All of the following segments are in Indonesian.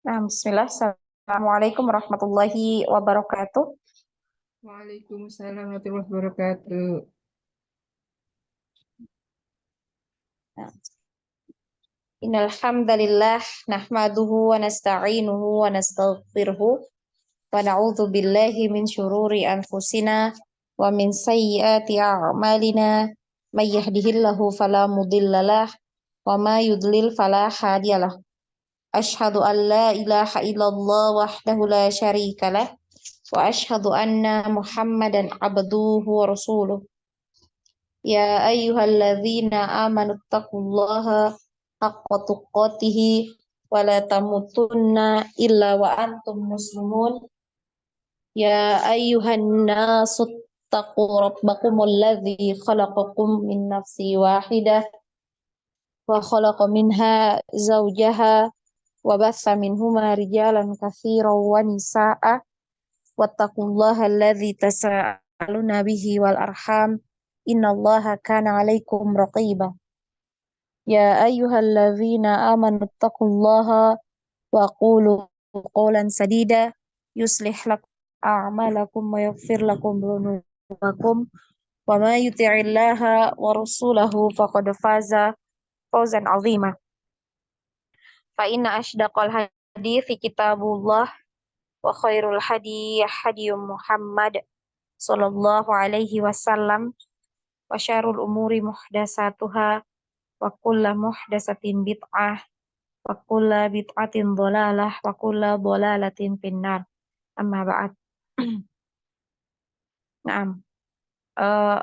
Nah, bismillah. Assalamualaikum warahmatullahi wabarakatuh. Waalaikumsalam warahmatullahi wabarakatuh. Nah, innal hamdalillah nahmaduhu wa nasta'inuhu wa nastaghfiruhu wa na'udzu billahi min syururi anfusina wa min sayyiati a'malina. May yahdihillahu fala mudhillalah wa may yudlil fala hadiyalah. Asyhadu an la ilaha illallah wahdahu la syarikalah wa asyhadu anna Muhammadan abduhu wa rasuluh. Ya ayyuhalladzina amanu taqullaha haqqa tuqatih wa la tamutunna illa wa antum muslimun. Ya ayyuhan nasu taqu rabbakumul ladzi khalaqakum min nafsin wahidah wa khalaqa minha zawjaha wa bassa minhuma rijalan katsiran wa nisaa'a wattaqullaha alladzi tasaaluna bihi wal arham innallaha kana 'alaikum raqiba. Ya ayyuhalladzina amanu taqullaha wa qulu qawlan sadida yuslih lakum a'malakum wa yaghfir lakum dhunubakum wa may yuti'illaha wa rasulahu faqad faza fawzan 'azima. Fa inna asydaqal hadithi kitabullah wa khairul hadi hadiyum Muhammad sallallahu alaihi wasallam wa syarrul umuri muhdatsatuha wa kullu muhdatsatin bid'ah wa kullu bid'atin dhalalah wa kullu dhalalatin finnar. Amma ba'd. Naam.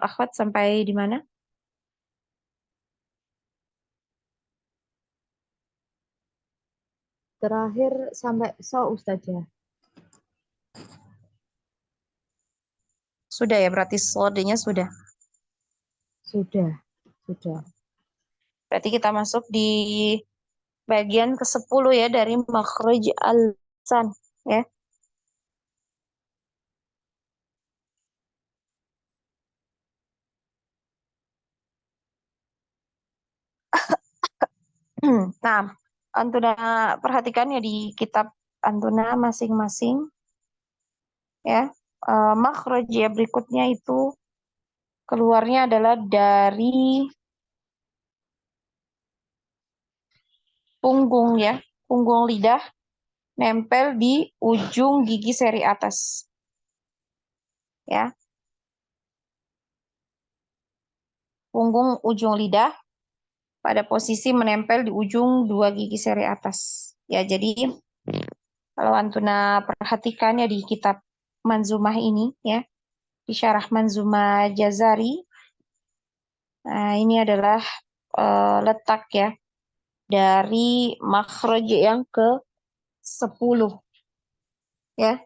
Akhwat sampai di mana? Terakhir sampai Ustazah. Sudah ya, berarti slotnya sudah. Sudah. Berarti kita masuk di bagian ke-10 ya dari makhraj al-lisan ya. Nah, Antuna perhatikan ya di kitab Antuna masing-masing ya. Makhraj ya berikutnya itu keluarnya adalah dari punggung ya, punggung lidah nempel di ujung gigi seri atas. Ya. Punggung ujung lidah pada posisi menempel di ujung dua gigi seri atas. Ya, jadi kalau Antuna perhatikan ya di kitab Manzumah ini ya, di syarah Manzumah Jazari. Nah, ini adalah letak ya dari makhraj yang ke-10 ya.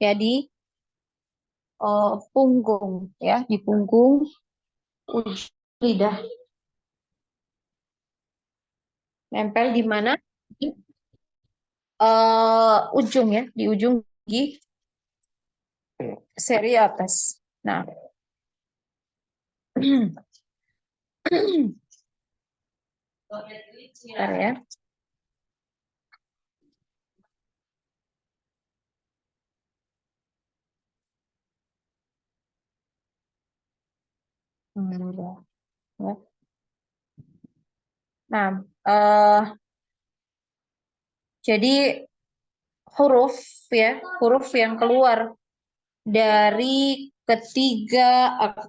Jadi punggung ya, di punggung ujung lidah. Nempel di mana? Di ujung ya, di ujung gigi seri atas. Nah, bentar ya. Ya. Nah, jadi huruf ya, huruf yang keluar dari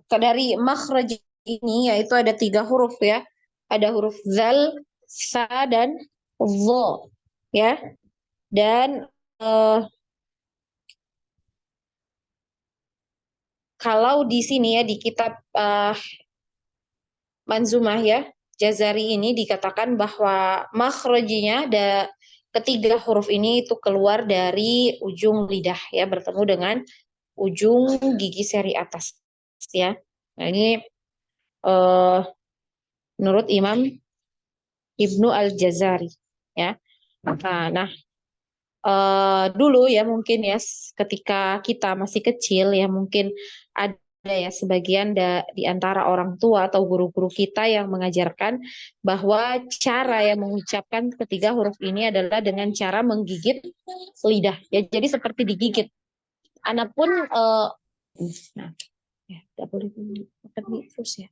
dari makhraj ini yaitu ada 3 huruf ya. Ada huruf zal, sa dan dha ya. Dan kalau di sini ya di kitab Manzumah ya Jazari ini dikatakan bahwa makhrajnya ada ketiga huruf ini itu keluar dari ujung lidah ya, bertemu dengan ujung gigi seri atas ya. Nah, ini menurut Imam Ibnu Al-Jazari ya. Nah, dulu ya mungkin ya ketika kita masih kecil ya mungkin ada ya sebagian di antara orang tua atau guru-guru kita yang mengajarkan bahwa cara yang mengucapkan ketiga huruf ini adalah dengan cara menggigit lidah. Ya, jadi seperti digigit. Anak pun, nah, ya, tidak boleh makan terus ya.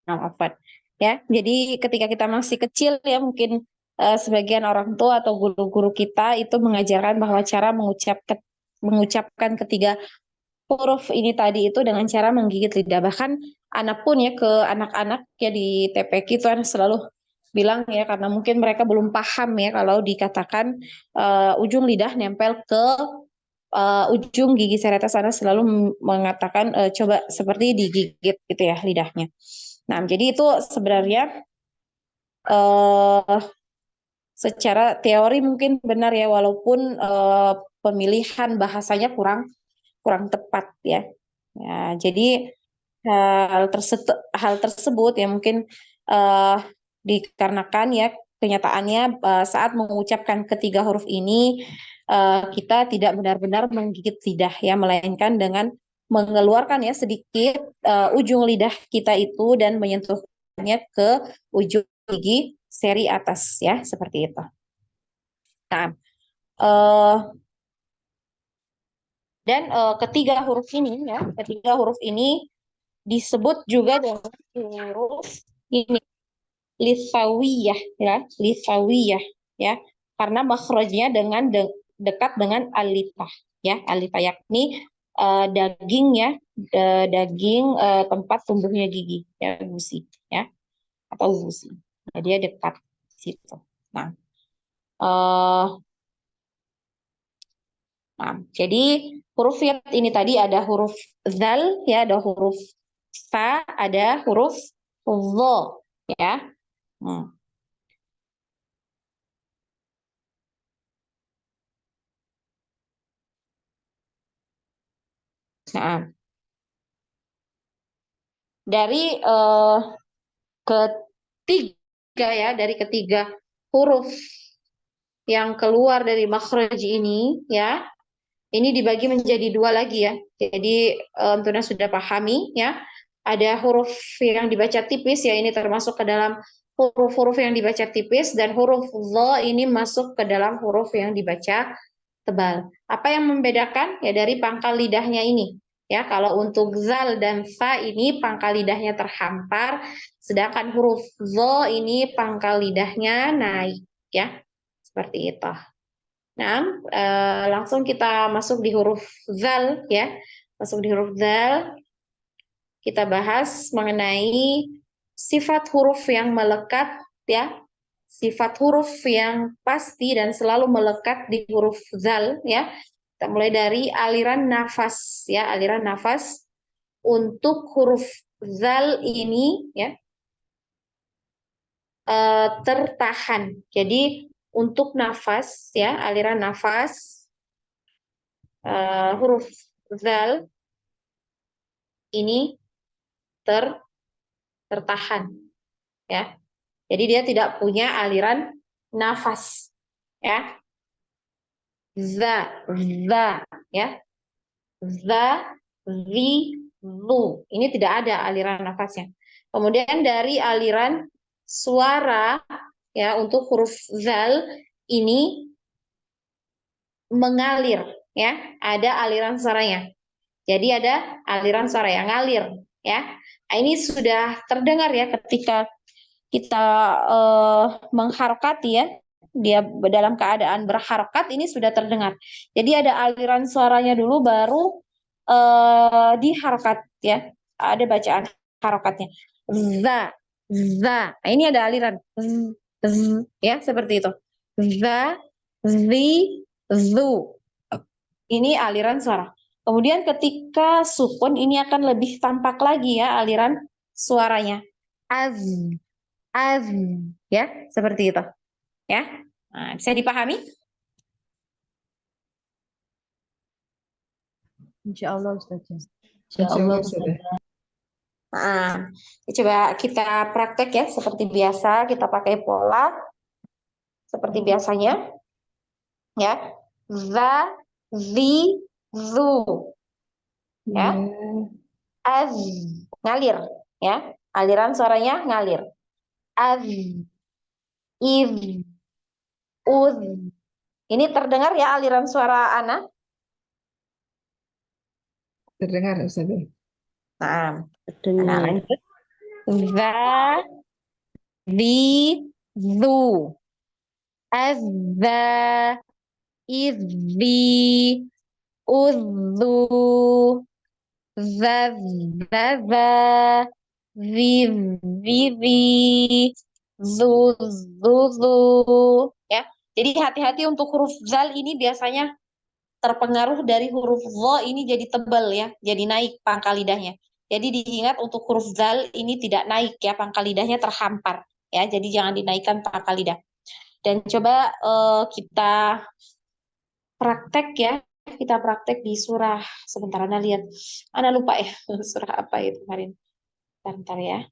Nah, Afwan. Ya, jadi ketika kita masih kecil ya mungkin sebagian orang tua atau guru-guru kita itu mengajarkan bahwa cara mengucapkan ketiga huruf ini tadi itu dengan cara menggigit lidah. Bahkan anak pun ya ke anak-anak ya di TPQ itu anak selalu bilang ya karena mungkin mereka belum paham ya kalau dikatakan ujung lidah nempel ke ujung gigi serata sana selalu mengatakan coba seperti digigit gitu ya lidahnya. Nah, jadi itu sebenarnya eh, secara teori mungkin benar ya, walaupun pemilihan bahasanya kurang kurang tepat ya. Ya, jadi hal tersebut ya mungkin eh, dikarenakan ya kenyataannya saat mengucapkan ketiga huruf ini kita tidak benar-benar menggigit lidah ya, melainkan dengan mengeluarkan ya sedikit ujung lidah kita itu dan menyentuhnya ke ujung gigi seri atas ya, seperti itu. Nah, eh, dan ketiga huruf ini disebut juga dengan huruf ini lisawiyah ya, lisawiyah ya, karena makhrajnya dengan dekat dengan alifah ya, alifah yakni daging ya, daging tempat tumbuhnya gigi ya, gusi ya atau gusi. Nah, dia dekat situ. Nah, eh, nah, jadi huruf ini tadi ada huruf zal ya, ada huruf fa, ada huruf dha ya. Hmm. Nah, dari ketiga ya, dari ketiga huruf yang keluar dari makhraj ini ya, ini dibagi menjadi dua lagi ya. Jadi Tuna sudah pahami ya, ada huruf yang dibaca tipis ya, ini termasuk ke dalam huruf-huruf yang dibaca tipis, dan huruf dha ini masuk ke dalam huruf yang dibaca tebal. Apa yang membedakan? Ya dari pangkal lidahnya ini. Ya, kalau untuk zal dan fa ini pangkal lidahnya terhampar, sedangkan huruf zo ini pangkal lidahnya naik. Ya, seperti itu. Nah, langsung kita masuk di huruf zal ya. Masuk di huruf zal, kita bahas mengenai sifat huruf yang melekat ya, sifat huruf yang pasti dan selalu melekat di huruf zal ya. Kita mulai dari aliran nafas ya, aliran nafas untuk huruf zal ini ya tertahan. Jadi untuk nafas ya, aliran nafas huruf zal ini tertahan ya. Jadi dia tidak punya aliran nafas ya. Za, ya. Za, zi, lu. Ini tidak ada aliran nafasnya. Kemudian dari aliran suara ya untuk huruf zal ini mengalir ya, ada aliran suaranya. Jadi ada aliran suara yang ngalir ya. Nah, ini sudah terdengar ya ketika kita mengharokati ya, dia dalam keadaan berharokat ini sudah terdengar. Jadi ada aliran suaranya dulu baru diharokat ya. Ada bacaan harokatnya. Za, za. Nah, ini ada aliran ya seperti itu. Za, zi, zu. Ini aliran suara. Kemudian ketika sukun ini akan lebih tampak lagi ya aliran suaranya. Az, az, ya seperti itu. Ya, nah, bisa dipahami? Insya Allah Ustazah. Insya Allah Ustazah. Nah, coba kita praktek ya seperti biasa, kita pakai pola seperti biasanya. Ya, za, zi, zu. Ya, az, ngalir. Ya, aliran suaranya ngalir. Az, iz, uz. Ini terdengar ya aliran suara Ana? Terdengar Ustazah. Nah, Ana Dengar. lanjut. Za, zi, zu. Azza, izzi, uzzu, zazzaza, zizi, zuzuzu. Ya, jadi hati-hati untuk huruf zal ini biasanya terpengaruh dari huruf zo ini jadi tebal ya, jadi naik pangkal lidahnya. Jadi diingat untuk huruf zal ini tidak naik ya, pangkal lidahnya terhampar ya, jadi jangan dinaikkan pangkal lidah. Dan coba kita praktek ya, kita praktek di surah. Sebentar, Ana lihat. Ana lupa ya, surah apa itu kemarin. Bentar ya.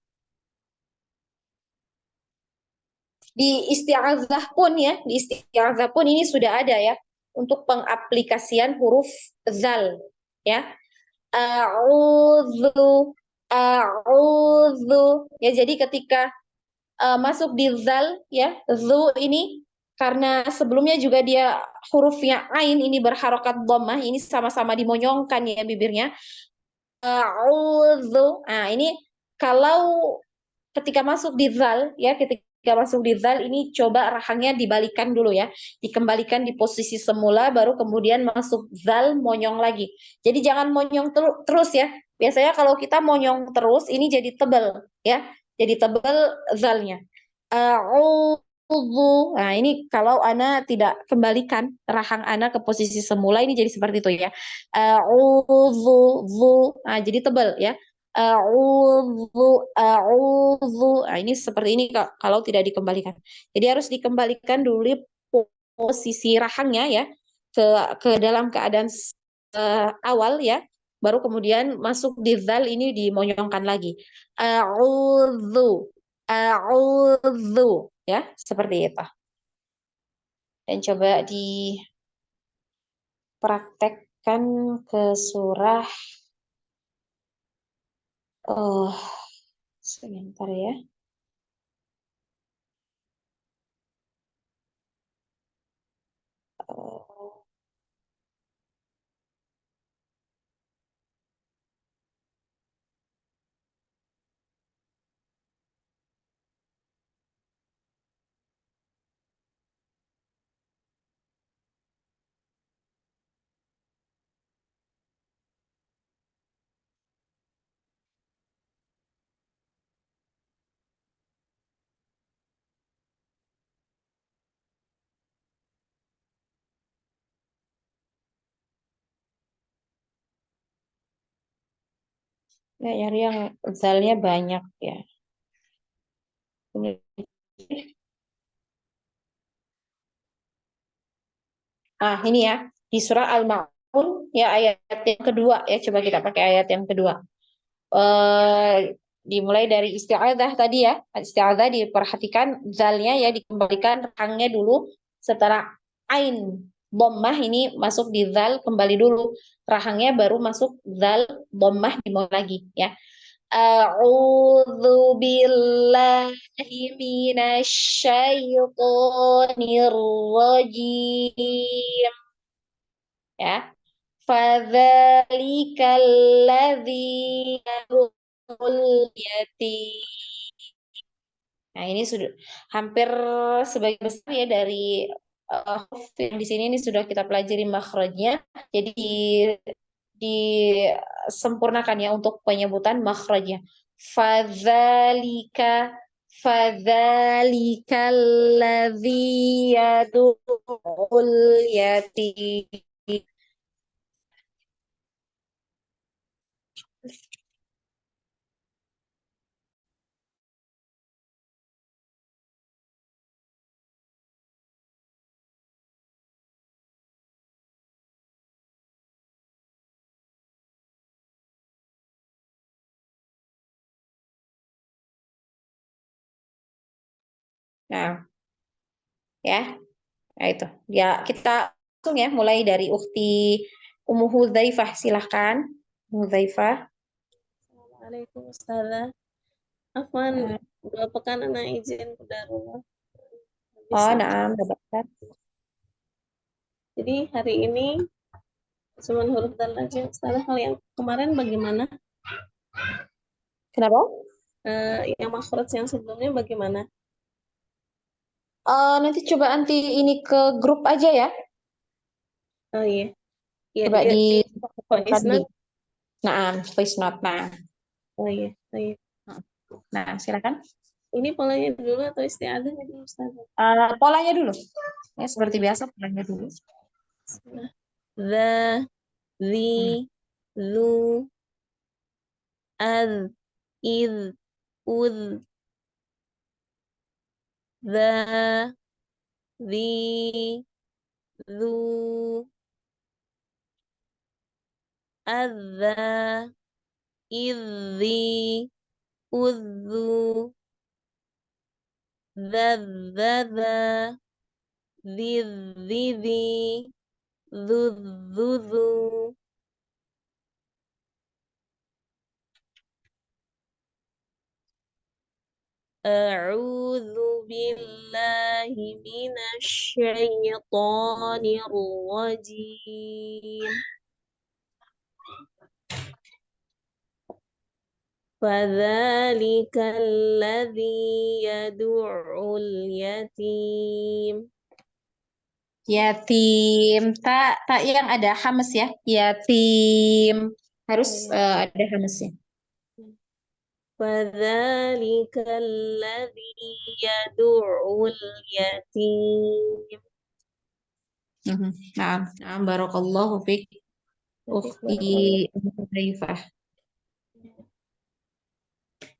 Di isti'azah pun ya, di isti'azah pun ini sudah ada ya, untuk pengaplikasian huruf zal ya. A'udzu, a'udzu. Ya, jadi ketika masuk di zal ya, zu ini karena sebelumnya juga dia hurufnya ain ini berharokat dhammah, ini sama-sama dimonyongkan ya bibirnya. A'udzu. Nah, ini kalau ketika masuk di zal ya, ketika masuk di zal ini coba rahangnya dibalikan dulu ya, dikembalikan di posisi semula baru kemudian masuk zal monyong lagi. Jadi jangan monyong terus ya. Biasanya kalau kita monyong terus ini jadi tebal ya. Jadi tebal zalnya. A'udzu. Nah, ini kalau Ana tidak kembalikan rahang Ana ke posisi semula ini jadi seperti itu ya. A'udzu. Nah, jadi tebal ya. A'udzu. Nah, ini seperti ini kalau tidak dikembalikan. Jadi harus dikembalikan dulu posisi rahangnya ya ke dalam keadaan awal ya. Baru kemudian masuk di zal ini dimonyongkan lagi. A'udzu. A'udzu ya, seperti itu. Dan coba dipraktekkan ke surah sebentar ya. Ya, nyari yang zalnya banyak ya. Ah, ini ya, di surah Al-Ma'un ya ayat yang kedua ya, coba kita pakai ayat yang kedua. Dimulai dari isti'adzah tadi ya. Isti'adzah diperhatikan zalnya ya, dikembalikan rahangnya dulu setelah ain dhammah ini masuk di zal kembali dulu. Rahangnya baru masuk zal, dhammah dimulai lagi ya. A'udzu billahi minasyaitonir rajim. Ya. Fadzalikal ladzi yad'ul yatim. Nah, ini sudah hampir sebagian besar ya dari huruf yang di sini ini sudah kita pelajari makhrajnya. Jadi disempurnakan ya untuk penyebutan makhrajnya. Fadzalika fadzalika alladzi yad'ul yatim. Nah, ya. Nah, itu. Ya, kita langsung ya mulai dari Ukhti Ummu Hudzaifah, silahkan. Hudzaifah. Assalamualaikum Ustazah. Afwan, dua pekan anak izin ke Darullah. Oh, Bisa. naam, dapat. Jadi hari ini cuma huruf dal aja. Ustazah, kalau yang kemarin bagaimana? Kenapa? Yang makhraj yang sebelumnya bagaimana? Nanti coba ini ke grup aja ya. Oh iya. Iya, Coba di voice di note. Naam, voice note. Nah, Oh iya, oh iya. nah silakan. Ini polanya dulu atau istiadah dulu Ustazah? Polanya dulu. Ya, seperti biasa polanya dulu. The, the, lu, az, iz, uz, the, zu, adza, idzi, udzu, dzadzadza, dzidzidzi, dzudzuzu. A'udzu billahi minasyaitonir rajim. فذلك الذي يدعو اليتيم. Yatim. Tak yang ada hamas ya. Yatim. Harus ada hamasnya. فذلك الذي يدعو اليتيم. Nah, barakallahu fiik. Ukhti Hudzaifah.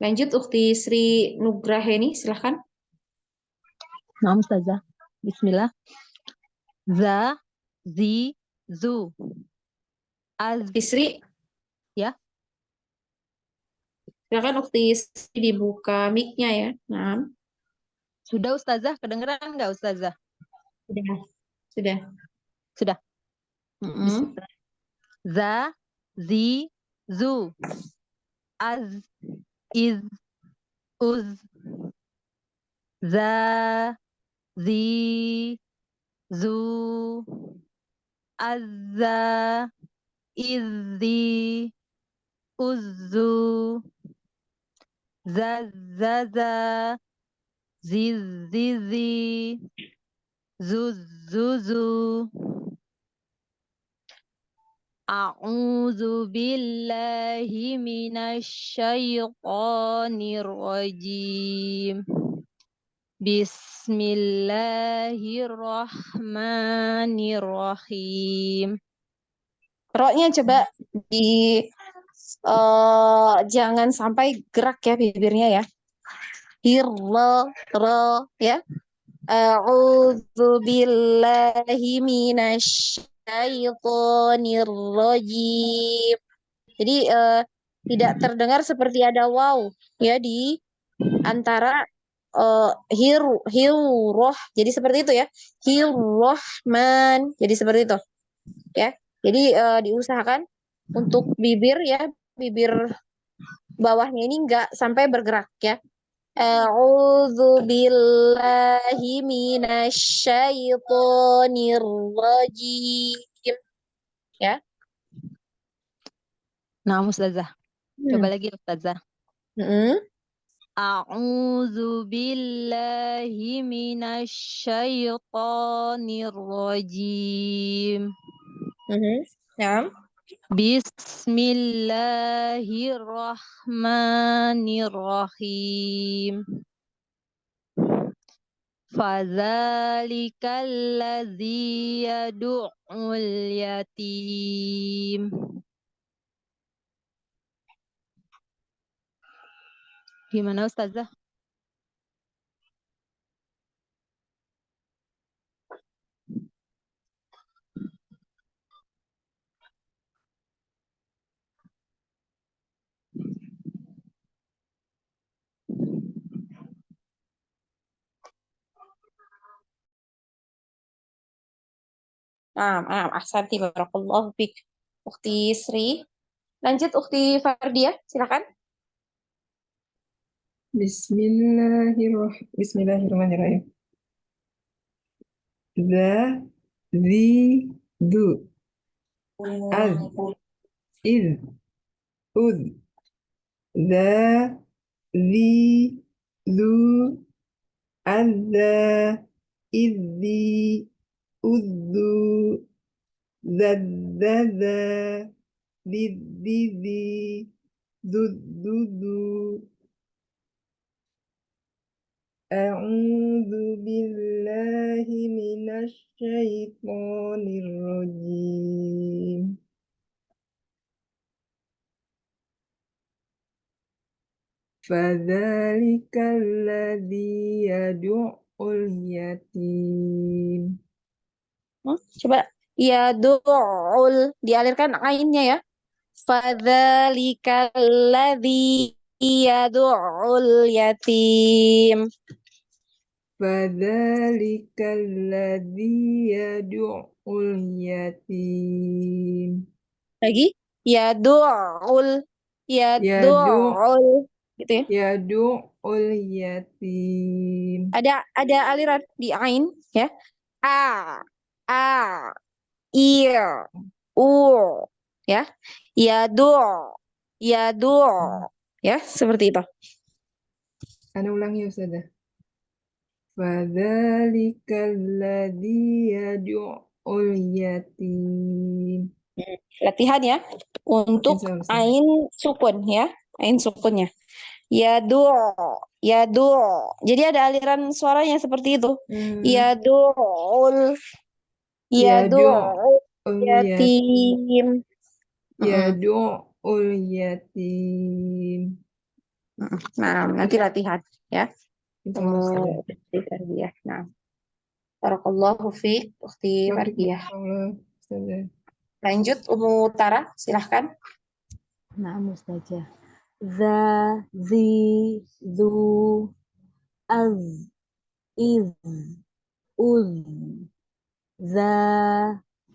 Lanjut Ukhti Sri Nugraheni, silahkan. Nah, Ustazah. Bismillah. Za, zi, zu. Az, Sri. Ya. Silakan Ukhti Sri dibuka mic-nya ya. Nah. Sudah Ustazah, kedengeran nggak Ustazah? Sudah. Sudah. Mm-mm. Za, zi, zu. Az, iz, uz. Za, zi, zu. Azza, izzi, uzzu. Zazzaza, zizzizi, zuzzuzu. A'udzu billahi minasyaitonir rajim. Bismillahirrahmanirrahim. Roknya coba jangan sampai gerak ya bibirnya ya. Ro ya. A'udzu billahi minasyaitonir rajim. Jadi tidak terdengar seperti ada wow ya di antara hiroh. Jadi seperti itu ya. Hirrohman. Jadi seperti itu ya. Jadi diusahakan untuk bibir ya, bibir bawahnya ini enggak sampai bergerak ya. A'udzu billahi minasyaitonir rajim. Ya. Nah, Ustazah. Coba lagi Ustazah. Hmm. A'udzu billahi minasyaitonir rajim. Ya. Bismillahirrahmanirrahim. Fadzalikal ladzi yad'ul yatim. Gimana Ustazah? Ahsanti barakallahu fik. Ukti Sri. Lanjut Ukti Fardia, silakan. Bismillahirrahmanirrahim. Za, zi, du, az, iz, uz, za, zi, zu, azza, izzi, uzzu, zazzaza, zizzizi, zuzzuzu. أعوذ بالله من الشيطان الرجيم. فذلك الذي يدع اليتيم. Coba ya do'ul dialirkan ainnya ya. Fadzalikal ladzi yad'ul yatim. فذلك الذي يدع اليتيم. Lagi ya do'ul gitu ya. يدع اليتيم. Ada aliran di ain ya. A I U ya. Ya seperti itu. Ana ulangi Ustazah. فذلك الذي يدع اليتيم. Latihan ya untuk Insya Allah, Ustazah. ain sukun ya. Ain sukunnya. Ya Jadi ada aliran suaranya seperti itu. Ya يدع yatim. يدع اليتيم. Nah, nanti latihan ya. Insya Allah, Ustazah. Ukti Fardiyah. Nah, barakallahu fiik Ukti Fardiyah. Allah, Ustazah. Lanjut Tara, silahkan. Nah, Ustazah. Za, zi, zu, az, iz, uz, za,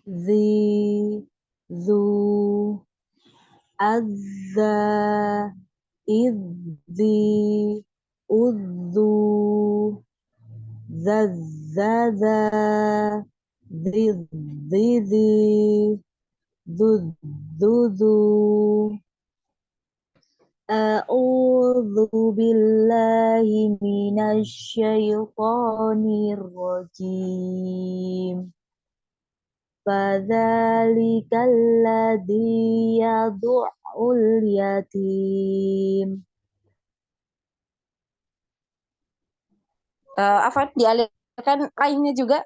zi, zu, azza, izzi, uzzu, zazzaza, zizzizi, zuzzuzu. أعوذ بالله من الشيطان الرجيم فذلك الذي يدع اليتيم. Afan dialirkan ainnya juga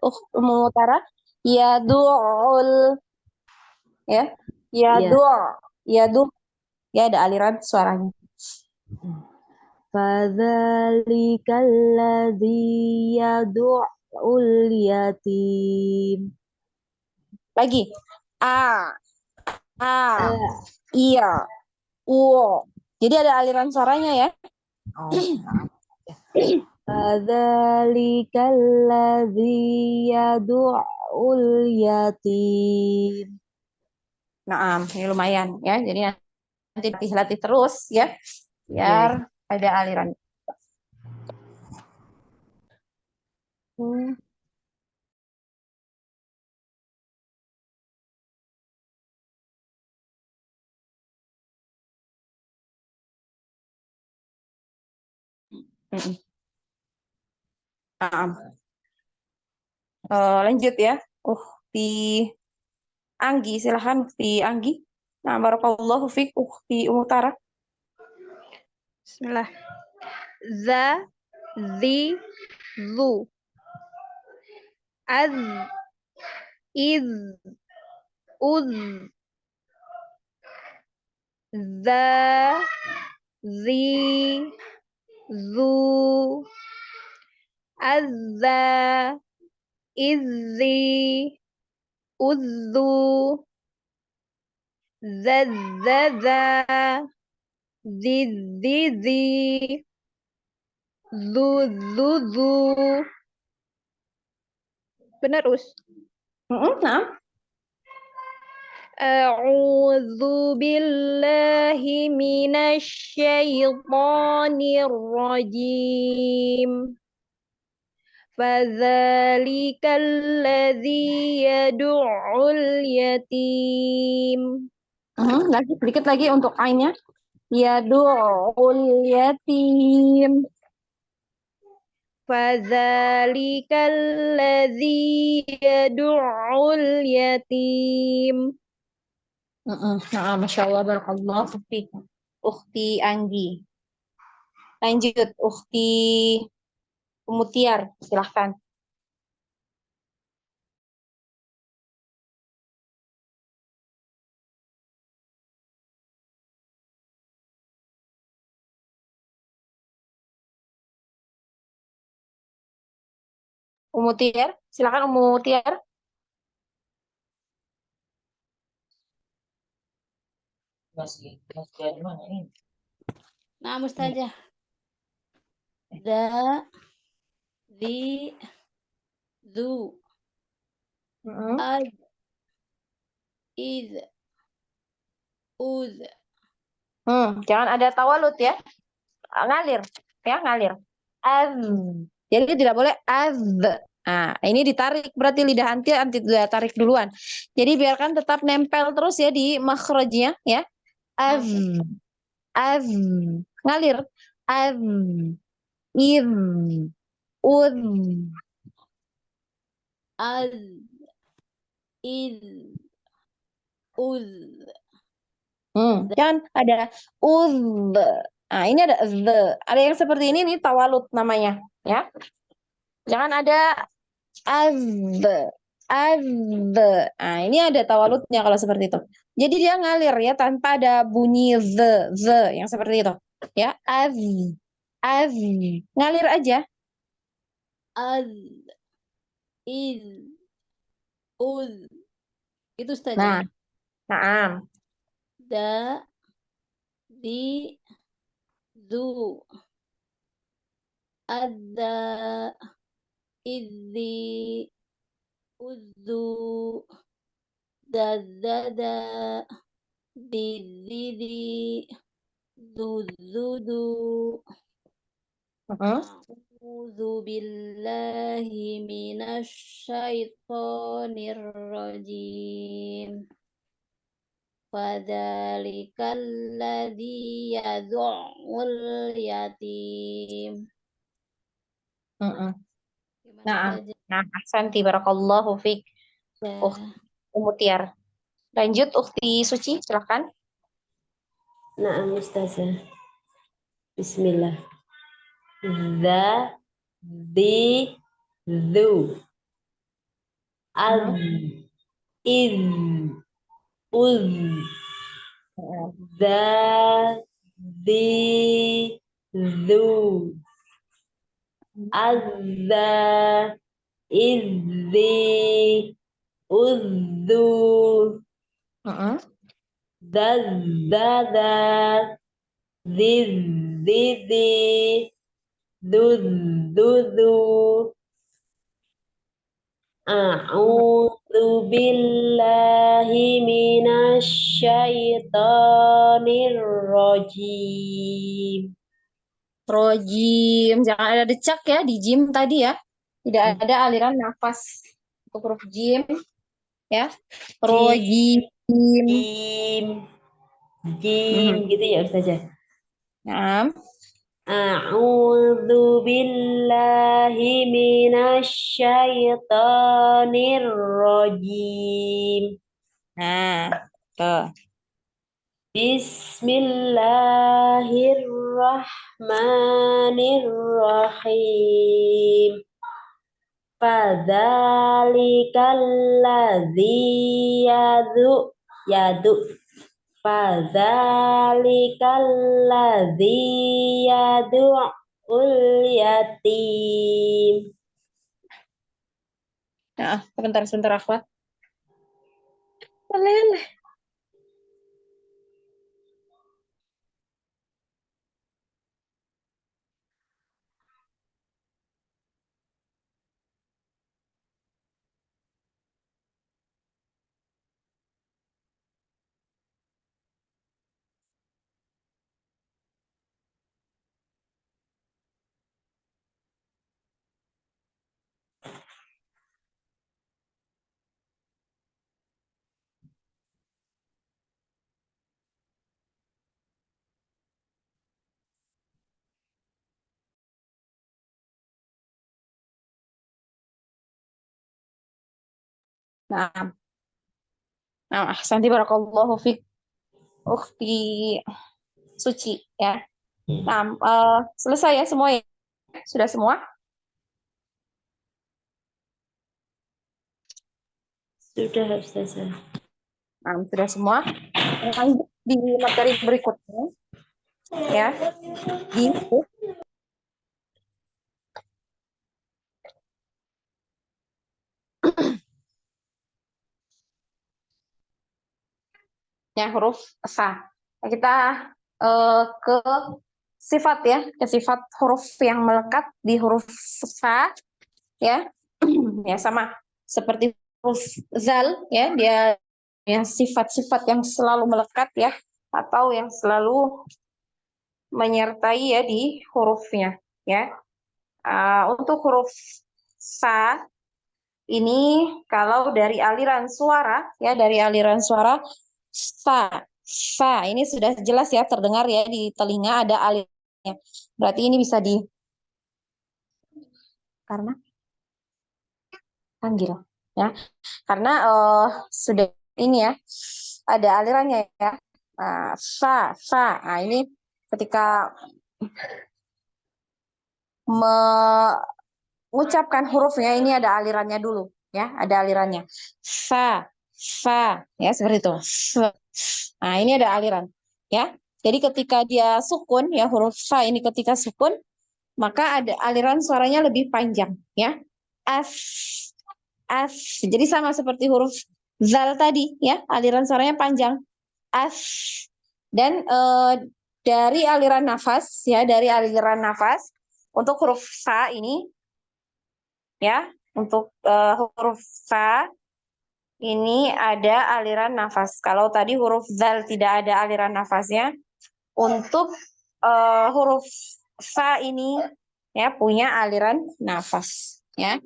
Tara. Ya du'ul ya. Ya du ya ada aliran suaranya. Fadzalika alladzi yad'ul yatim. Lagi. Iya. U. Jadi ada aliran suaranya ya. Fadzalikal ladzi yad'ul yatim. Nah, ini lumayan ya. Jadi nanti latih terus ya, biar ada aliran. Hmm. Mm-mm. Lanjut ya. Di Anggi, silahkan di Anggi. Nah, barakallahu fiik di Umutara. Bismillah. Za, zi, zu. Az, iz, uz. Za, zi, zu. Azza, izzi, uzzu. Zazzaza, zizizi. Zuzuzu. Benar, Us? Nah. A'udzu billahi minasy syaithanir rajim. Fadzalikal ladzi yad'ul yatim. Lagi sedikit lagi untuk ainnya. Yad'ul yatim. Fadzalikal ladzi yad'ul yatim. Nah, Masya Allah, barakallahu fiik. Ukhti Anggi. Lanjut, Ukhti Umutiar, silahkan. Umutiar, silahkan Umutiar. Nah, Ustazah. Da, di, zu, ad, iz, uz. Jangan ada tawalut ya. Ngalir, ya ngalir. Az. Jadi tidak boleh az. Nah, ini ditarik berarti lidah anti udah tarik duluan. Jadi biarkan tetap nempel terus ya di makhrajnya ya. Az. Az. Ngalir. Az. Iz. Uz. Az, iz, uz. Jangan ada uz. Nah, ini ada z. Ada yang seperti ini nih tawalut namanya, ya. Jangan ada az. Az. Nah, ini ada tawalutnya kalau seperti itu. Jadi dia ngalir ya tanpa ada bunyi z yang seperti itu. Ya, az. Az. Ngalir aja. Az, iz, uz. Itu Nah, Ustazah. nah. Da, di, zu. Adda, izzi, uzzu. Dazada, dizidi, zuzudu. A'udzu billahi minasy syaithanir rajim. Fadzalikal ladzi yad'ul yatim. Nah, Gimana Ustazah? nah, ahsanti barakallahu fiik. Umutiar. Lanjut Ukhti Suci, silakan. Na'am Ustazah. Bismillah. Za, di, zu. Az, iz, uz. Za, di, zu. Azza, izzi, uzzu. Zazzada, zizzizi, Dzu. A'udzu billahi minasyaitonir rajim. Rojim, jangan ada decak ya di jim tadi ya. Tidak ada aliran nafas untuk huruf jim ya. Rojim. Jim gitu ya Ustazah. Nah, A'udzu billahi minasyaitonir rajim. nah, tuh. Bismillahirrahmanirrahim. Fadzalikalladzi yadu. Fadzalikalladzi yadu'ul yatim. Nah, sebentar akhwat. Leleh. Nah, ahsanti barakallahu fiik ukhti Suci ya. Nah, selesai ya semua ya? Sudah semua? Sudah Ustazah. Nah, sudah semua. Lanjut di materi berikutnya ya. Di ya huruf sa. Kita ke sifat ya, ke sifat huruf yang melekat di huruf sa ya. Ya sama seperti huruf zal ya, dia ya sifat-sifat yang selalu melekat ya atau yang selalu menyertai ya di hurufnya ya. Untuk huruf sa ini kalau dari aliran suara ya, dari aliran suara sa ini sudah jelas ya, terdengar ya di telinga ada alirannya. Berarti ini bisa di karena panggil ya. Karena sudah ini ya ada alirannya ya. Sa. Nah, ini ketika mengucapkan hurufnya ini ada alirannya dulu ya, ada alirannya. Sa ya seperti itu. Nah, ini ada aliran ya. Jadi ketika dia sukun ya, huruf sa ini ketika sukun maka ada aliran suaranya lebih panjang ya. As. Jadi sama seperti huruf zal tadi ya, aliran suaranya panjang. As. Dan dari aliran nafas ya, dari aliran nafas untuk huruf sa ini ya, untuk huruf sa ini ada aliran nafas. Kalau tadi huruf zal tidak ada aliran nafasnya, untuk huruf sa ini ya punya aliran nafas ya.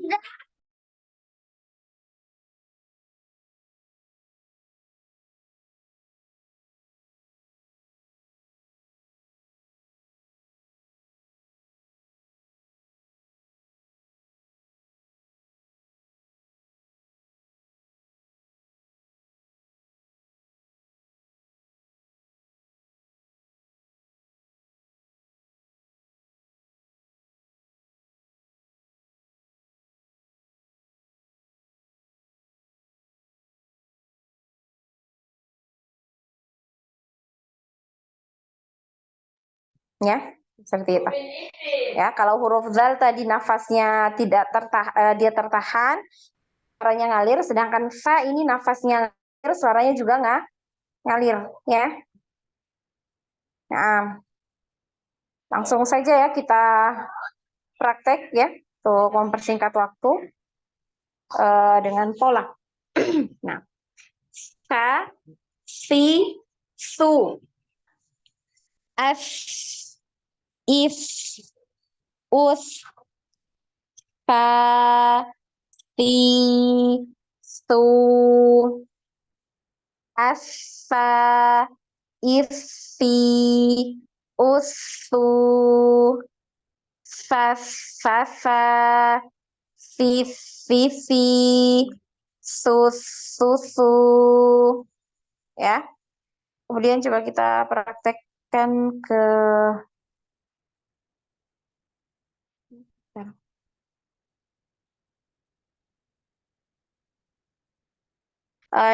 Ya, seperti itu. Ya, kalau huruf zal tadi nafasnya tidak dia tertahan, suaranya ngalir, sedangkan sa ini nafasnya ngalir, suaranya juga nggak ngalir, ya. Nah, langsung saja ya kita praktek ya, untuk mempersingkat waktu dengan pola. Nah, ka, si, su, as, is, us, ka, si, su, asa, isi, usu, sasa, sisi, susu, ya. Kemudian coba kita praktekkan ke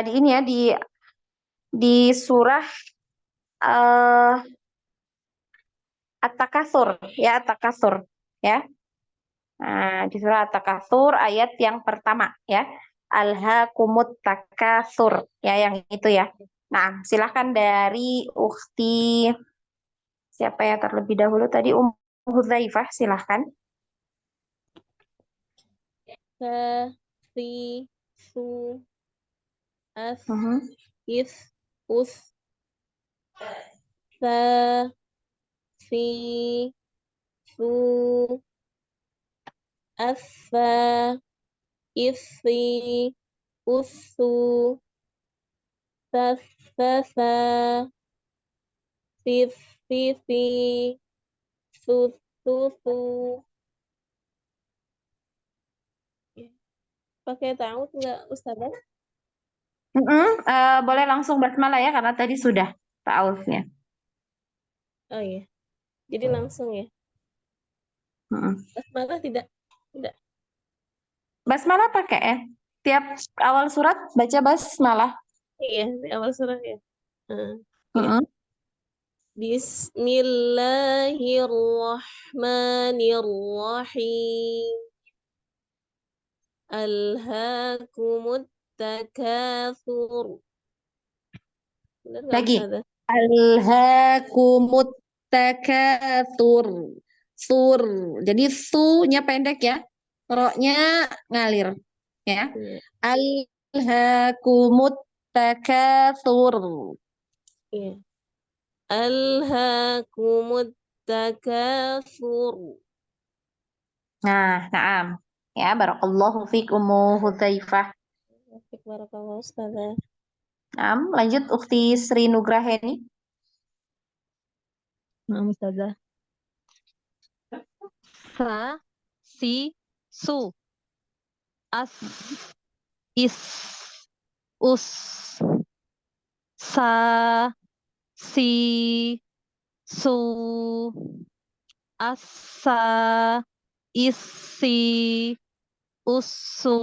di ini ya, di surah At-Takatsur ya, At-Takatsur ya. Nah, di surah At-Takatsur ayat yang pertama ya. Alhaakumut takatsur ya, yang itu ya. Nah, silahkan dari Ukhti siapa ya terlebih dahulu tadi, Hudzaifah, silahkan. Ka, si, su, as, Mhm. is, us, sa, si, su, asa, isi, usu, sasa, sisi, susu. Pakai ta'awud nggak Ustazah? Boleh langsung basmalah ya, karena tadi sudah ta'awudznya. Oh iya, jadi langsung ya. Mm-mm. Basmalah tidak? Tidak. Basmalah pakai ya. Tiap awal surat baca basmalah. Iya, di awal surah ya. Oke. Mm-mm. Bismillahirrahmanirrahim. Alhaakumut takatsur. Benar nggak Lagi. Ustazah? Alhaakumut takatsur. Sur. Jadi su-nya pendek ya. Ro-nya ngalir ya. Iya. Alhaakumut takatsur. Iya. Alhaakumut takatsur. Nah, naam. Ya, barakallahu fiik Ummu Hudzaifah. Barakallahu Ustazah. Naam, lanjut Ukhti Sri Nugraheni. Nah, Ustazah. Sa, si, su, as, is, us, sa, si, su, asa, isi, usu,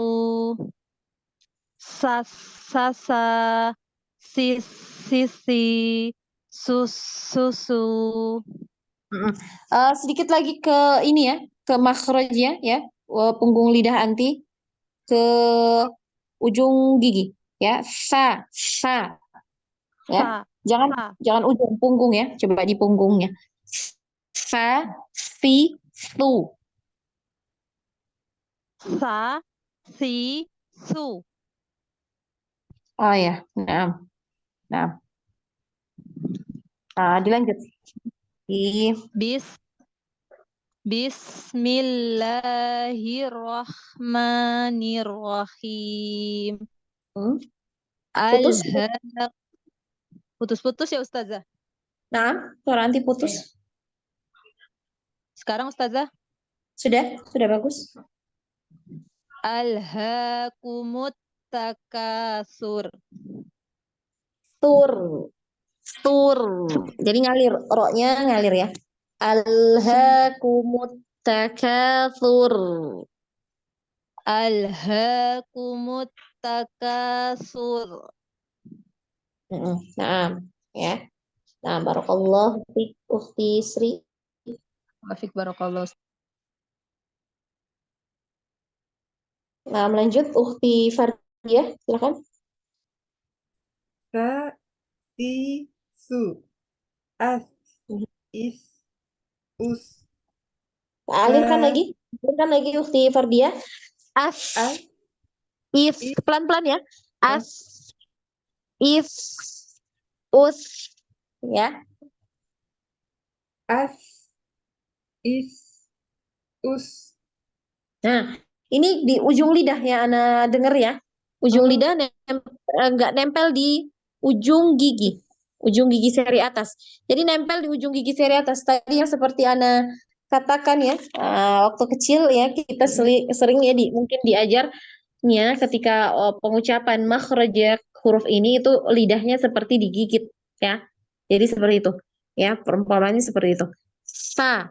sasa, sisi, susu. Mm-mm. Sedikit lagi ke ini ya, ke makhrajnya ya, punggung lidah anti ke ujung gigi ya, sa ya. Sa, Jangan sa, jangan ujung punggung ya, coba di punggungnya. Sa, si, su. sa, si, su. Oh ya, nah, nah. Dilanjut. Di Bis, Bismillahirrahmanirrahim. Putus. Alhaq. Putus-putus ya Ustazah. Nah, suara anti putus. Sekarang Ustazah. Sudah bagus. Alhaakumut takasur. Tur, tur. Jadi ngalir, ro-nya ngalir ya. Alhaakumut takatsur. Alhaakumut takasur. Nah, ya. Nah, barakallahu fiik Ukhti Sri. Wafik barakallah. Nah, melanjut Ukhti Fardiah, silakan. Sa, si, su, as, is, us, Alirkan A, lagi Ukti Fardia. As, A, if, I, pelan-pelan ya. A, As, if, us, ya. As, Is, Us. Nah, ini di ujung lidah ya, Ana denger ya. Ujung Oh, lidah nggak nempel di ujung gigi. Ujung gigi seri atas. Jadi nempel di ujung gigi seri atas. Tadi yang seperti Ana katakan ya, waktu kecil ya kita sering ya mungkin diajarnya ketika pengucapan makhraj huruf ini itu lidahnya seperti digigit ya. Jadi seperti itu. Ya, perumpamannya seperti itu. Sa,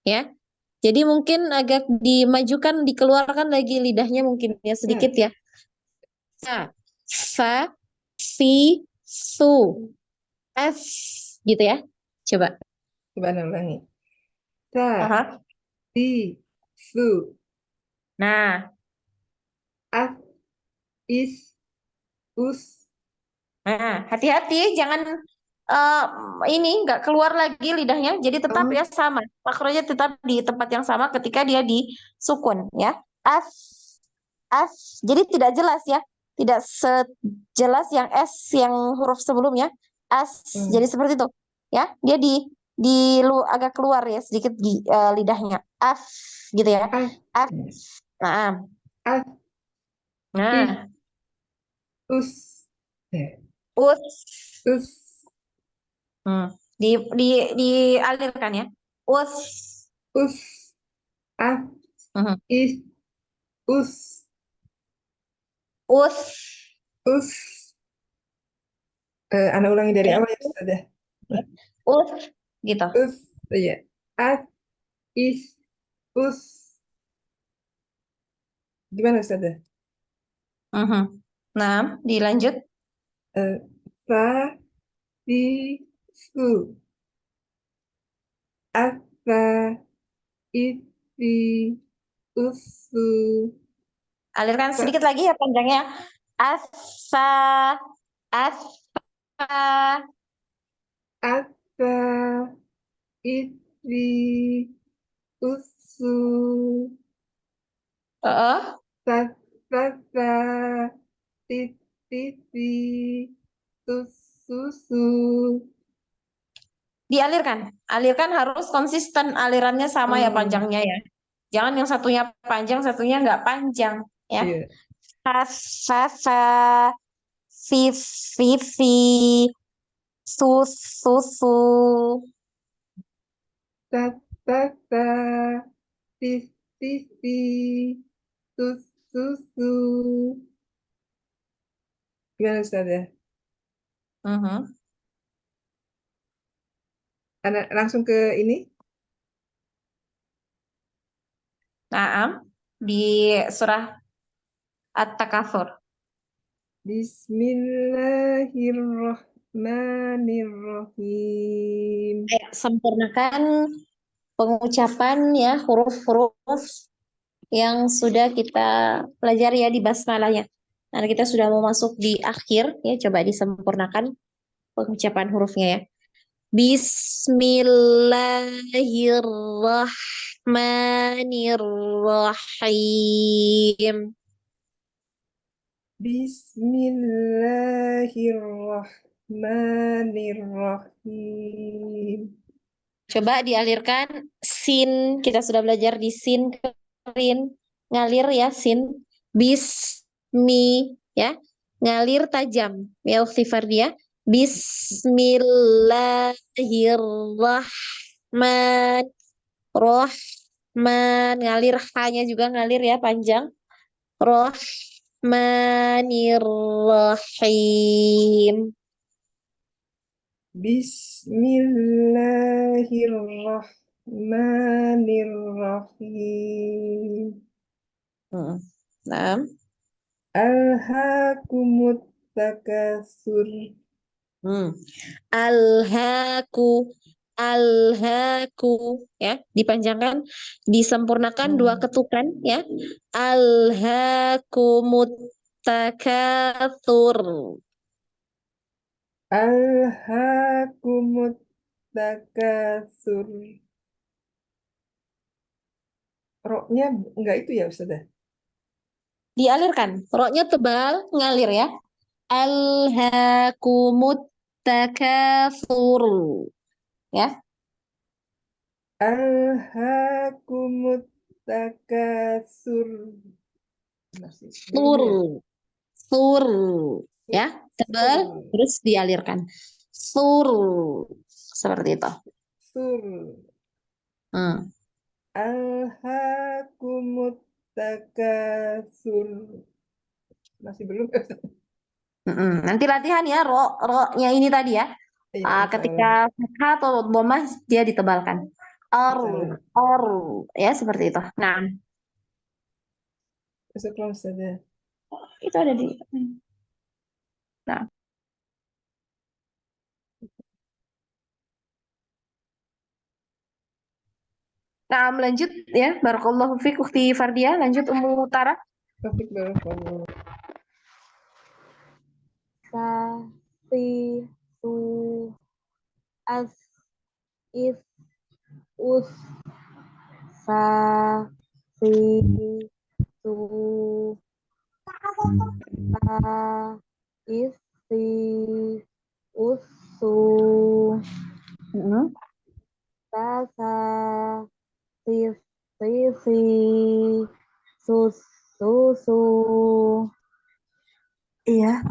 ya. Jadi mungkin agak dimajukan, dikeluarkan lagi lidahnya mungkin ya sedikit ya. Sa, fa, si, su, s, gitu ya. Coba. coba Ana ulangi. Sa, Aha. Si, Su, Nah, As, Is, Us. hati-hati jangan eh, ini nggak keluar lagi lidahnya. Jadi tetap Oh, ya sama. Makrojnya tetap di tempat yang sama ketika dia disukun ya. As, Jadi tidak jelas ya. Tidak sejelas yang S yang huruf sebelumnya. Jadi seperti itu. Ya, dia agak keluar ya sedikit lidahnya. Gitu ya. As, Af. Nah, As, Is, nah, Us. Eh, us. Us, Hmm. Dialirkan ya. Us. Us, As, Mhm. Is, Us, Us. Us. Ana ulangi dari Ya. awal ya, Ustazah. Us. Gitu. Us, iya. As, Is, Us. Gimana Ustazah? Mhm. Nah, dilanjut. Sa, Si, Su. Asa, Isi, Usu. Alirkan Sa, sedikit lagi ya panjangnya. Asa. Asa. Asa, Isi, Usu. Heeh. Sa, Sa, Tisi, Susu. Dialirkan. Alirkan harus konsisten alirannya sama ya Oh, panjangnya ya. Jangan yang satunya panjang, satunya nggak panjang ya. iya. Sa, si, susu. Sa, Sa, Tisi, Susu. Gimana Ustaz ya? Mhm. Anak langsung ke ini. Naam. Di surah At-Takatsur. Bismillahirrahmanirrahim. Sempurnakan pengucapan ya huruf-huruf yang sudah kita pelajari ya di basmalahnya. Nah, kita sudah mau masuk di akhir ya, coba disempurnakan pengucapan hurufnya ya. Bismillahirrahmanirrahim. Bismillahirrahmanirrahim. Coba dialirkan sin, kita sudah belajar di sin kerin, ngalir ya sin, bismi ya, ngalir tajam ya Ukti Fardia. Bismillahirrahmanirrahim, ngalir hanya juga ngalir ya panjang. Rahmanirrahim. Bismillahirrahmanirrahim. Nah, Alhaakumut takasur. Hmm. Alhaku, alhaku, ya, dipanjangkan, disempurnakan dua ketukan, ya. Alhakumut takatsur. Alhaakumut takasur. Roknya enggak itu ya Ustazah? Dialirkan. Roknya tebal, ngalir ya. Alhaakumut takatsur. Ya. Alhaakumut takatsur. Masih belum Sur. ya? Sur. Ya. Tebal, Sur. terus dialirkan. Sur. Seperti itu. Sur. Hmm. Alhaakumut takatsur. Masih belum ya Ustazah? Nanti latihan ya, ro-nya ini tadi ya. Iya, insya Ketika Allah. fathah atau dhammah dia ditebalkan. Or, Insya Allah. or, ya seperti itu. Nah, Masuk kelas Ustazah. itu ada di. Nah, nah lanjut ya. Barakallahu fiik Ukhti Fardia. Lanjut Ummu Tara. Topik barakallah. Sa, si, su, as, is, us, sa, si, su, sa, is, si, us, su, sa, sa, sis, si, si, sus, su, su. Iya.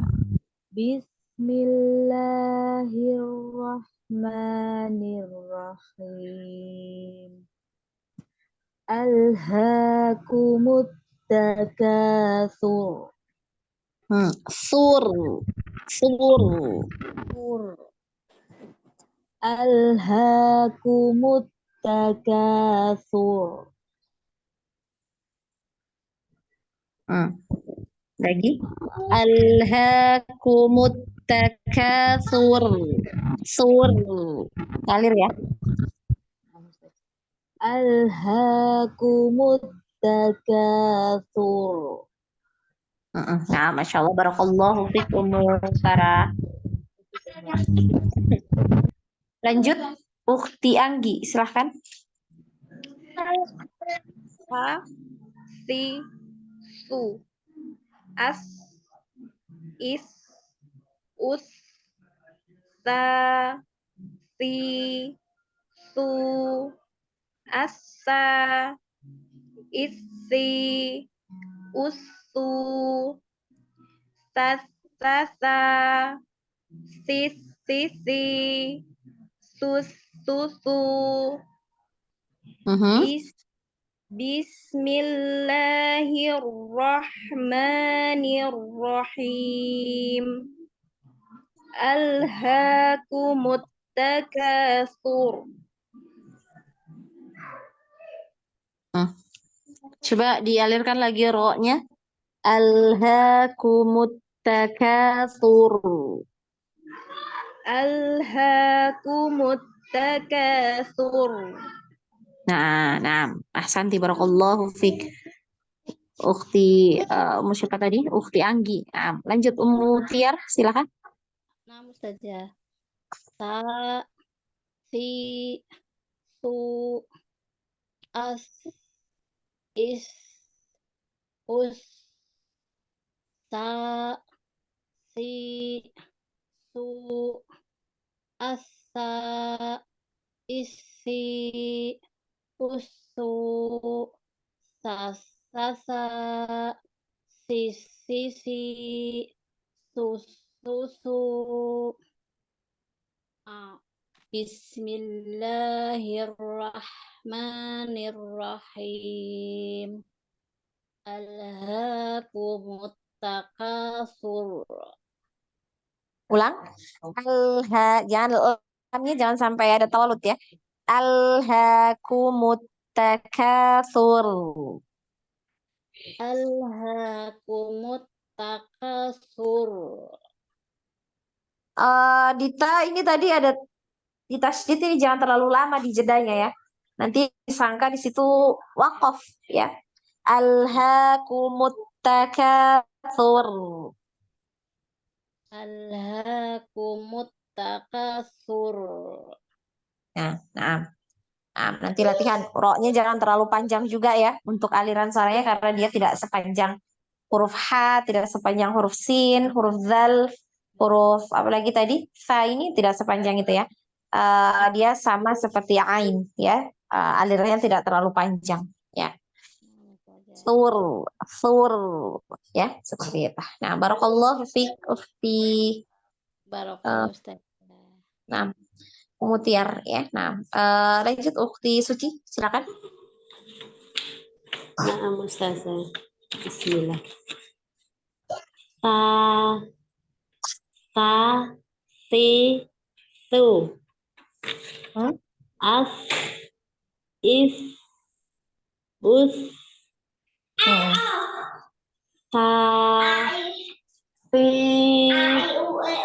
Bismillahirrahmanirrahim. Alhaakumut takatsur. Sur, sur. Alhaakumut takatsur. Lagi. Alhaakumut takatsur. Sur. Ngalir ya. Alhaakumut takatsur. Nah, Masya Allah, barakallahu fiik Ummu Tara. Lanjut, Ukhti Anggi, silahkan. Sa, si, su, as, is, us, sa, si, su, asa, isi, usu, sasa, sis, sisi, sus, susu, Bismillahirrahmanirrahim. Alhaakumut takatsur. Coba dialirkan lagi ro-nya. Alhaakumut takatsur. Alhaakumut takatsur. Nah, ahsanti barakallahu fiik. Ukhti Ummu siapa tadi? Ukhti Anggi. Nah, lanjut Ummu Tiar, silakan. Nah, Ustazah. Sa, si, su, as, is, us, sa, si, su, asa, isi, usu, sasa, sisi, susu. Bismillahirrahmanirrahim. Alhaakumut takatsur. Ulang. Jangan sampai ada tawalut ya. Alhaakumut takatsur. Alhaakumut takatsur. Dita ini tadi ada di tasydid ini jangan terlalu lama di jedanya ya. Nanti disangka di situ waqaf ya. Alhaakumut takatsur. Alhaakumut takatsur. Nah. Nah, nanti latihan. Ro-nya jangan terlalu panjang juga ya untuk aliran suaranya karena dia tidak sepanjang huruf H, tidak sepanjang huruf Sin, huruf Zal, huruf apa lagi tadi? Sa ini tidak sepanjang itu ya. Dia sama seperti Ain ya. Alirannya tidak terlalu panjang ya. Sur, sur ya, seperti itu. Nah, barakallahu fiik ukhti. Barakallah Ustaz. Nah, Mutiar ya. Nah, lanjut Ukti Suci, silakan. Na'am Ustazah. Bismillah. Ta, ta, si, tu. As, is, us. Ta, si,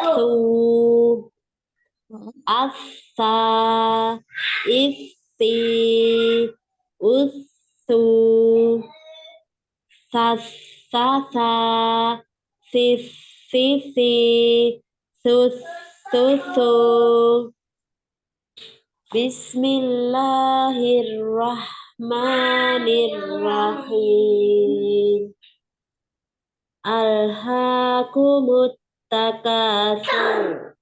tu. Asa, isi, usu, sasa, sisi, susu. Bismillahirrahmanirrahim. Alhaakumut takatsur.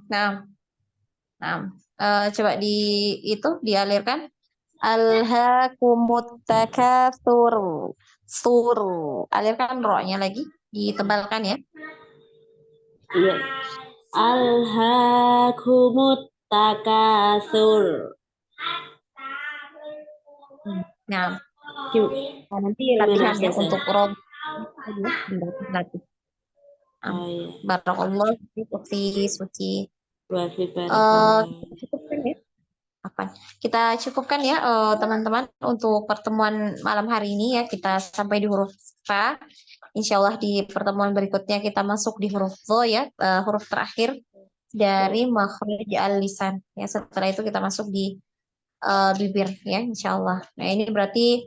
Nah, coba dialirkan. Alhaakumut takatsur. Sur. Alirkan ro-nya lagi, ditebalkan ya. Iya. Alhaakumut takatsur. Nah, nanti latihan ya untuk ro. Latih. Oh iya. Barakallah Ukti Suci. Cukupkan ya. Kita cukupkan ya teman-teman untuk pertemuan malam hari ini ya, kita sampai di huruf Fa. Insya Allah di pertemuan berikutnya kita masuk di huruf Dho ya, huruf terakhir dari makhraj al-lisan ya. Setelah itu kita masuk di bibir ya, Insya Allah. Nah ini berarti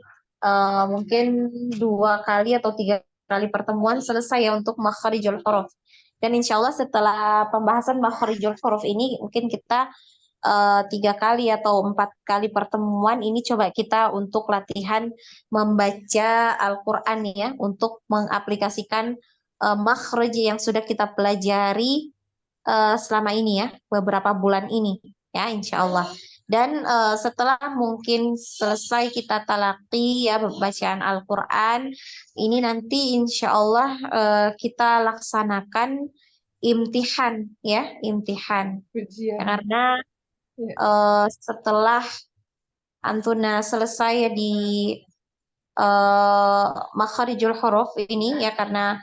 mungkin 2 kali atau 3 kali pertemuan selesai ya untuk makhrijul huruf. Dan Insya Allah setelah pembahasan makhrijul huruf ini mungkin kita 3 kali atau 4 kali pertemuan ini coba kita untuk latihan membaca Al-Quran ya, untuk mengaplikasikan makhraj yang sudah kita pelajari selama ini ya, beberapa bulan ini ya, Insya Allah. Dan setelah mungkin selesai kita talaqi ya bacaan Al-Quran, ini nanti Insya Allah kita laksanakan imtihan ya, imtihan. Ujian. Karena setelah Antuna selesai ya di makharijul huruf ini ya, karena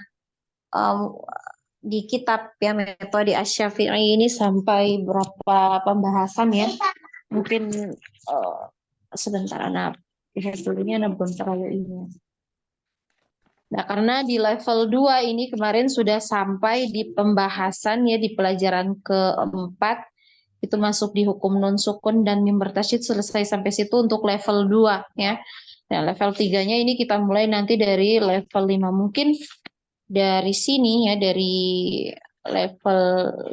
di kitab ya metode Asy-Syafi'i ini sampai berapa pembahasan ya, mungkin sebentar anak lihat dulunya, anak belum terlalu ini. Nah, karena di level 2 ini kemarin sudah sampai di pembahasan ya di pelajaran keempat, itu masuk di hukum nun sukun dan mim bertasyid, selesai sampai situ untuk level 2 ya. Nah, level 3-nya ini kita mulai nanti dari level 5. Mungkin dari sini ya, dari level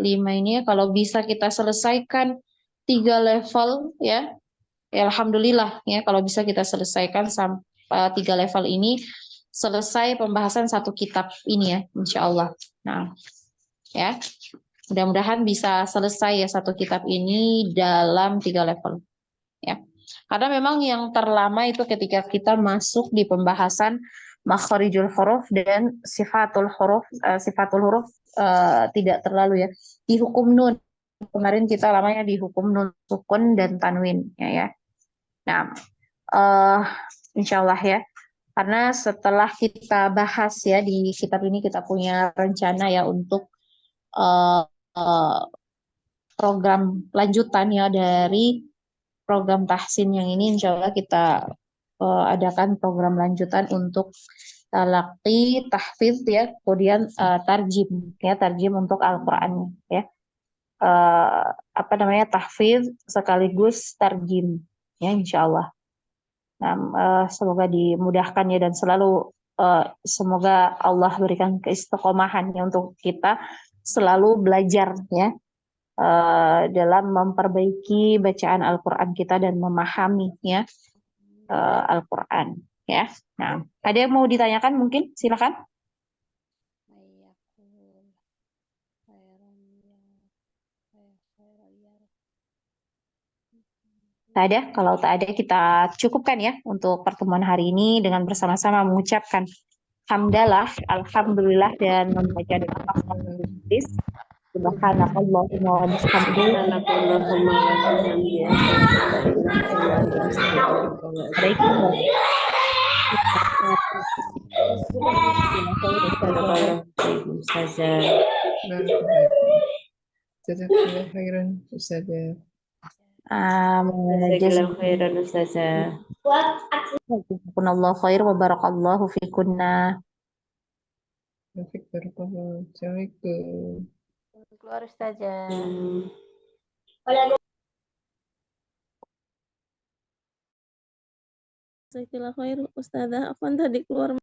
5 ini ya, kalau bisa kita selesaikan 3 level ya, alhamdulillah ya, kalau bisa kita selesaikan sampai 3 level ini, selesai pembahasan 1 kitab ini ya, insya Allah. Nah, ya, mudah-mudahan bisa selesai ya 1 kitab ini dalam 3 level. Ya, karena memang yang terlama itu ketika kita masuk di pembahasan makharijul huruf dan sifatul huruf, tidak terlalu ya. Di hukum nun kemarin kita lamanya di hukum nun sukun dan tanwin ya. Nah, insya Allah ya. Karena setelah kita bahas ya di kitab ini, kita punya rencana ya untuk program lanjutan ya dari program tahsin yang ini, insya Allah kita adakan program lanjutan untuk talaqi, tahfidz ya, kemudian tarjim ya, tarjim untuk Al-Qur'annya ya. Tahfidz sekaligus tarjim ya, insya Allah. Nah, semoga dimudahkan ya, dan selalu semoga Allah berikan keistiqomahan ya untuk kita selalu belajar ya, dalam memperbaiki bacaan Al-Quran kita dan memahami ya Al-Quran ya. Nah, ada yang mau ditanyakan mungkin? Silakan. Tak ada? Kalau tak ada kita cukupkan ya untuk pertemuan hari ini dengan bersama-sama mengucapkan hamdalah, alhamdulillah dan membaca doa kafaratul majlis. Subhanakallahumma wa bihamdika. Subhanakallahumma wa bihamdika. Assalamualaikum warahmatullahi Ustazah. Barakallahu. Jazakallah khairan Ustazah. Jazakallahu khairan Ustazah. Jazakumullahu khair wa barakallahu fikunna. Taufik barakallah. Assalamualaikum. Keluar Ustazah. Jazakallah khair Ustazah. Afwan tadi keluar